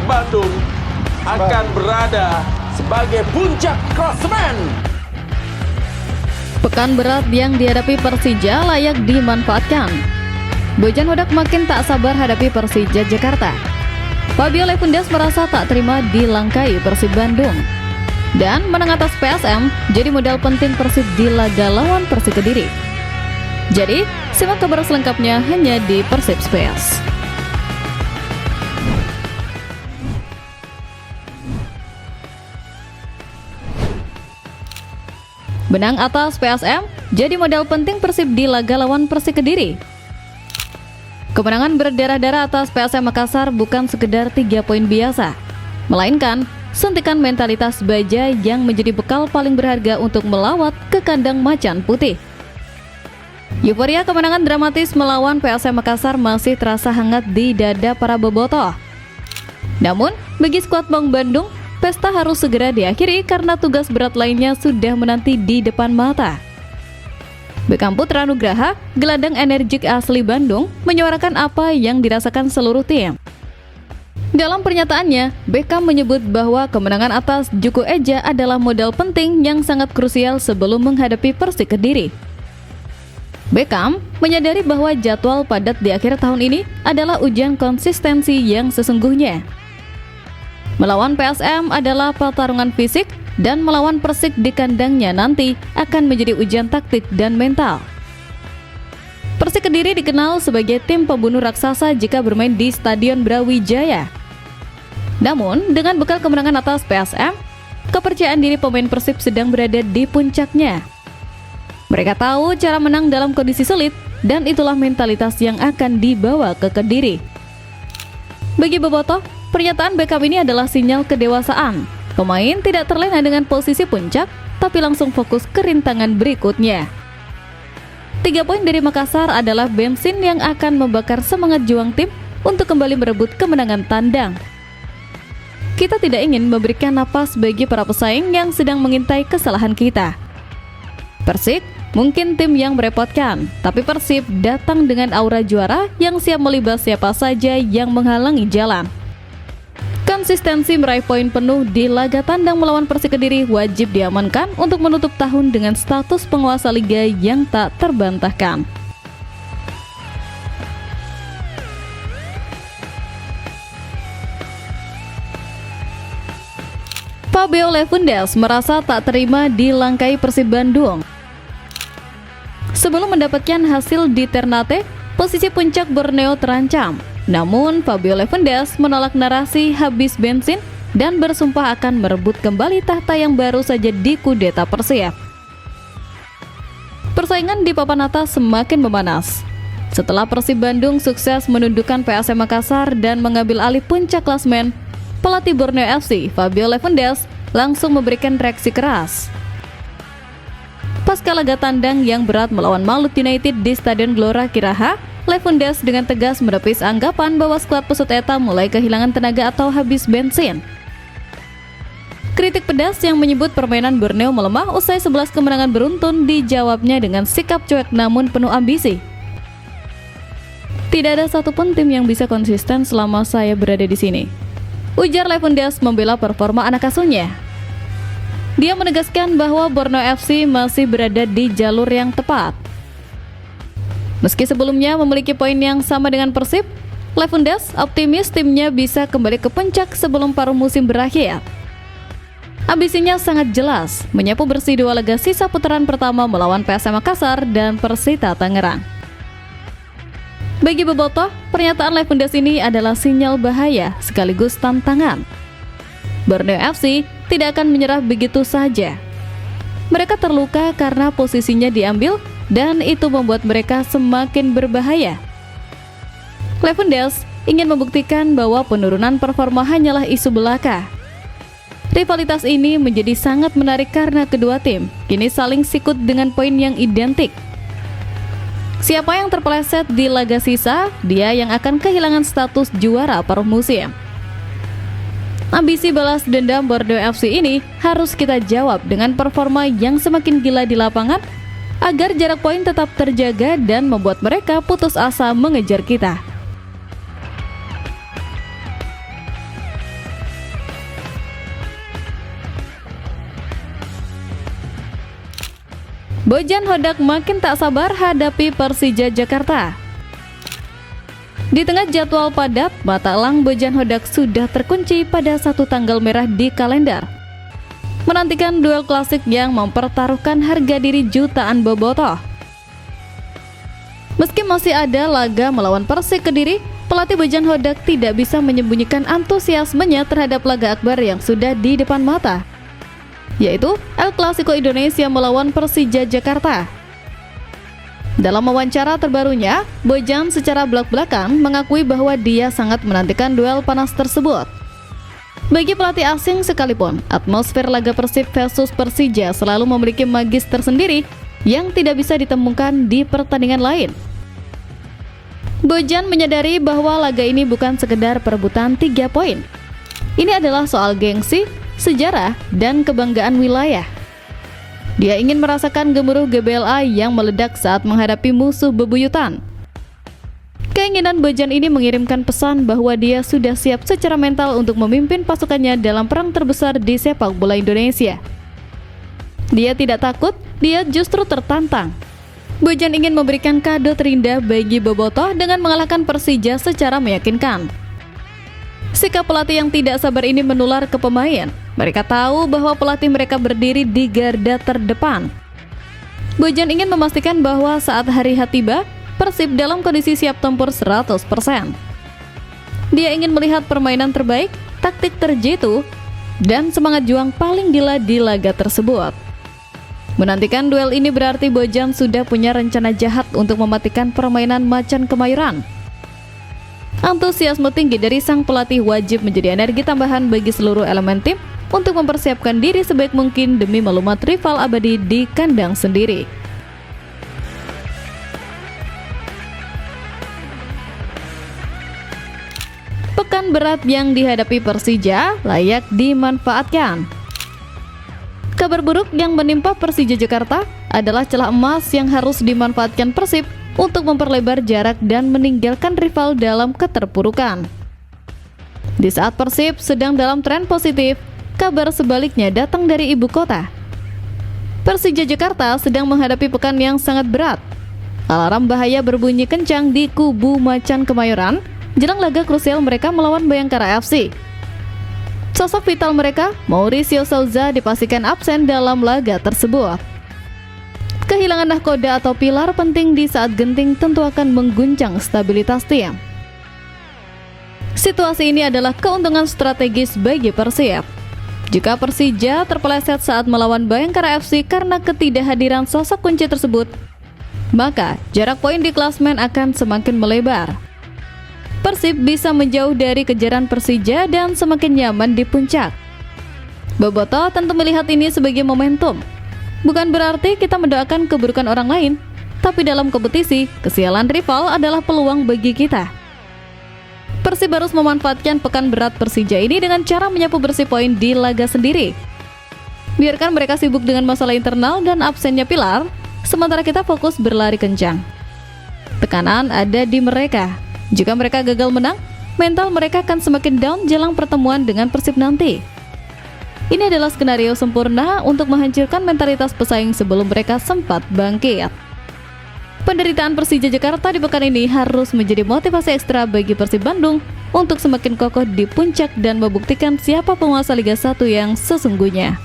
Bandung akan berada sebagai puncak klasemen. Pekan berat yang dihadapi Persija layak dimanfaatkan. Bojan Hodak makin tak sabar hadapi Persija Jakarta. Fabio Levendas merasa tak terima dilangkai Persib Bandung. Dan menang atas PSM jadi modal penting Persib di laga lawan Persik Kediri. Jadi, simak kabar selengkapnya hanya di Persib Space. Menang atas PSM jadi modal penting Persib di laga lawan Persik Kediri. Kemenangan berdarah-darah atas PSM Makassar bukan sekedar 3 poin biasa, melainkan suntikan mentalitas baja yang menjadi bekal paling berharga untuk melawat ke kandang Macan Putih. Euforia kemenangan dramatis melawan PSM Makassar masih terasa hangat di dada para bobotoh. Namun, bagi skuad Maung Bandung, pesta harus segera diakhiri karena tugas berat lainnya sudah menanti di depan mata. Beckham Putra Nugraha, gelandang energik asli Bandung, menyuarakan apa yang dirasakan seluruh tim. Dalam pernyataannya, Beckham menyebut bahwa kemenangan atas Juku Eja adalah modal penting yang sangat krusial sebelum menghadapi Persik Kediri. Beckham menyadari bahwa jadwal padat di akhir tahun ini adalah ujian konsistensi yang sesungguhnya. Melawan PSM adalah pertarungan fisik, dan melawan Persik di kandangnya nanti akan menjadi ujian taktik dan mental. Persik Kediri dikenal sebagai tim pembunuh raksasa jika bermain di Stadion Brawijaya. Namun, dengan bekal kemenangan atas PSM, kepercayaan diri pemain Persib sedang berada di puncaknya. Mereka tahu cara menang dalam kondisi sulit, dan itulah mentalitas yang akan dibawa ke Kediri. Bagi bobotoh, pernyataan Beckham ini adalah sinyal kedewasaan. Pemain tidak terlena dengan posisi puncak, tapi langsung fokus ke rintangan berikutnya. 3 poin dari Makassar adalah bensin yang akan membakar semangat juang tim untuk kembali merebut kemenangan tandang. Kita tidak ingin memberikan napas bagi para pesaing yang sedang mengintai kesalahan kita. Persik mungkin tim yang merepotkan, tapi Persib datang dengan aura juara yang siap melibas siapa saja yang menghalangi jalan. Konsistensi meraih poin penuh di laga tandang melawan Persik Kediri wajib diamankan untuk menutup tahun dengan status penguasa liga yang tak terbantahkan. Fabio Levendas merasa tak terima dilangkai Persib Bandung. Sebelum mendapatkan hasil di Ternate, posisi puncak Borneo terancam. Namun, Fabio Levendas menolak narasi habis bensin dan bersumpah akan merebut kembali tahta yang baru saja dikudeta Persib. Persaingan di papan atas semakin memanas. Setelah Persib Bandung sukses menundukkan PSM Makassar dan mengambil alih puncak klasemen, pelatih Borneo FC, Fabio Levendas, langsung memberikan reaksi keras. Pasca laga tandang yang berat melawan Malut United di Stadion Gelora Kiraha, Levendas dengan tegas menepis anggapan bahwa skuad pesut eta mulai kehilangan tenaga atau habis bensin. Kritik pedas yang menyebut permainan Borneo melemah usai 11 kemenangan beruntun dijawabnya dengan sikap cuek namun penuh ambisi. Tidak ada satupun tim yang bisa konsisten selama saya berada di sini, ujar Levendas membela performa anak asuhnya. Dia menegaskan bahwa Borneo FC masih berada di jalur yang tepat. Meski sebelumnya memiliki poin yang sama dengan Persib, Levendas optimis timnya bisa kembali ke puncak sebelum paruh musim berakhir. Ambisinya sangat jelas, menyapu bersih 2 laga sisa putaran pertama melawan PSM Makassar dan Persita Tangerang. Bagi bobotoh, pernyataan Levendas ini adalah sinyal bahaya sekaligus tantangan. Borneo FC tidak akan menyerah begitu saja. Mereka terluka karena posisinya diambil dan itu membuat mereka semakin berbahaya. Levendas ingin membuktikan bahwa penurunan performa hanyalah isu belaka. Rivalitas ini menjadi sangat menarik karena kedua tim kini saling sikut dengan poin yang identik. Siapa yang terpeleset di laga sisa, dia yang akan kehilangan status juara paruh musim. Ambisi balas dendam Borneo FC ini harus kita jawab dengan performa yang semakin gila di lapangan agar jarak poin tetap terjaga dan membuat mereka putus asa mengejar kita. Bojan Hodak makin tak sabar hadapi Persija Jakarta. Di tengah jadwal padat, mata elang Bojan Hodak sudah terkunci pada satu tanggal merah di kalender. Menantikan duel klasik yang mempertaruhkan harga diri jutaan bobotoh. Meski masih ada laga melawan Persik Kediri, pelatih Bojan Hodak tidak bisa menyembunyikan antusiasmenya terhadap laga akbar yang sudah di depan mata, yaitu El Clasico Indonesia melawan Persija Jakarta. Dalam wawancara terbarunya, Bojan secara belak-belakan mengakui bahwa dia sangat menantikan duel panas tersebut. Bagi pelatih asing sekalipun, atmosfer laga Persib versus Persija selalu memiliki magis tersendiri yang tidak bisa ditemukan di pertandingan lain. Bojan menyadari bahwa laga ini bukan sekedar perebutan 3 poin. Ini adalah soal gengsi, sejarah, dan kebanggaan wilayah. Dia ingin merasakan gemuruh GBLA yang meledak saat menghadapi musuh bebuyutan. Keinginan Bojan ini mengirimkan pesan bahwa dia sudah siap secara mental untuk memimpin pasukannya dalam perang terbesar di sepak bola Indonesia. Dia tidak takut, dia justru tertantang. Bojan ingin memberikan kado terindah bagi bobotoh dengan mengalahkan Persija secara meyakinkan. Sikap pelatih yang tidak sabar ini menular ke pemain. Mereka tahu bahwa pelatih mereka berdiri di garda terdepan. Bojan ingin memastikan bahwa saat hari H tiba, Persib dalam kondisi siap tempur 100%. Dia ingin melihat permainan terbaik, taktik terjitu, dan semangat juang paling gila di laga tersebut. Menantikan duel ini berarti Bojan sudah punya rencana jahat untuk mematikan permainan Macan Kemayoran. Antusiasme tinggi dari sang pelatih wajib menjadi energi tambahan bagi seluruh elemen tim untuk mempersiapkan diri sebaik mungkin demi melumat rival abadi di kandang sendiri. Pekan berat yang dihadapi Persija layak dimanfaatkan. Kabar buruk yang menimpa Persija Jakarta adalah celah emas yang harus dimanfaatkan Persib untuk memperlebar jarak dan meninggalkan rival dalam keterpurukan. Di saat Persib sedang dalam tren positif, kabar sebaliknya datang dari ibu kota. Persija Jakarta sedang menghadapi pekan yang sangat berat. Alarm bahaya berbunyi kencang di kubu Macan Kemayoran jelang laga krusial mereka melawan Bayangkara FC. Sosok vital mereka, Mauricio Souza, dipastikan absen dalam laga tersebut. Kehilangan nahkoda atau pilar penting di saat genting tentu akan mengguncang stabilitas tim. Situasi ini adalah keuntungan strategis bagi Persib. Jika Persija terpeleset saat melawan Bayangkara FC karena ketidakhadiran sosok kunci tersebut, maka jarak poin di klasmen akan semakin melebar. Persib bisa menjauh dari kejaran Persija dan semakin nyaman di puncak. Bobotoh tentu melihat ini sebagai momentum. Bukan berarti kita mendoakan keburukan orang lain, tapi dalam kompetisi, kesialan rival adalah peluang bagi kita. Persib harus memanfaatkan pekan berat Persija ini dengan cara menyapu bersih poin di laga sendiri. Biarkan mereka sibuk dengan masalah internal dan absennya pilar, sementara kita fokus berlari kencang. Tekanan ada di mereka. Jika mereka gagal menang, mental mereka akan semakin down jelang pertemuan dengan Persib nanti. Ini adalah skenario sempurna untuk menghancurkan mentalitas pesaing sebelum mereka sempat bangkit. Penderitaan Persija Jakarta di pekan ini harus menjadi motivasi ekstra bagi Persib Bandung untuk semakin kokoh di puncak dan membuktikan siapa penguasa Liga 1 yang sesungguhnya.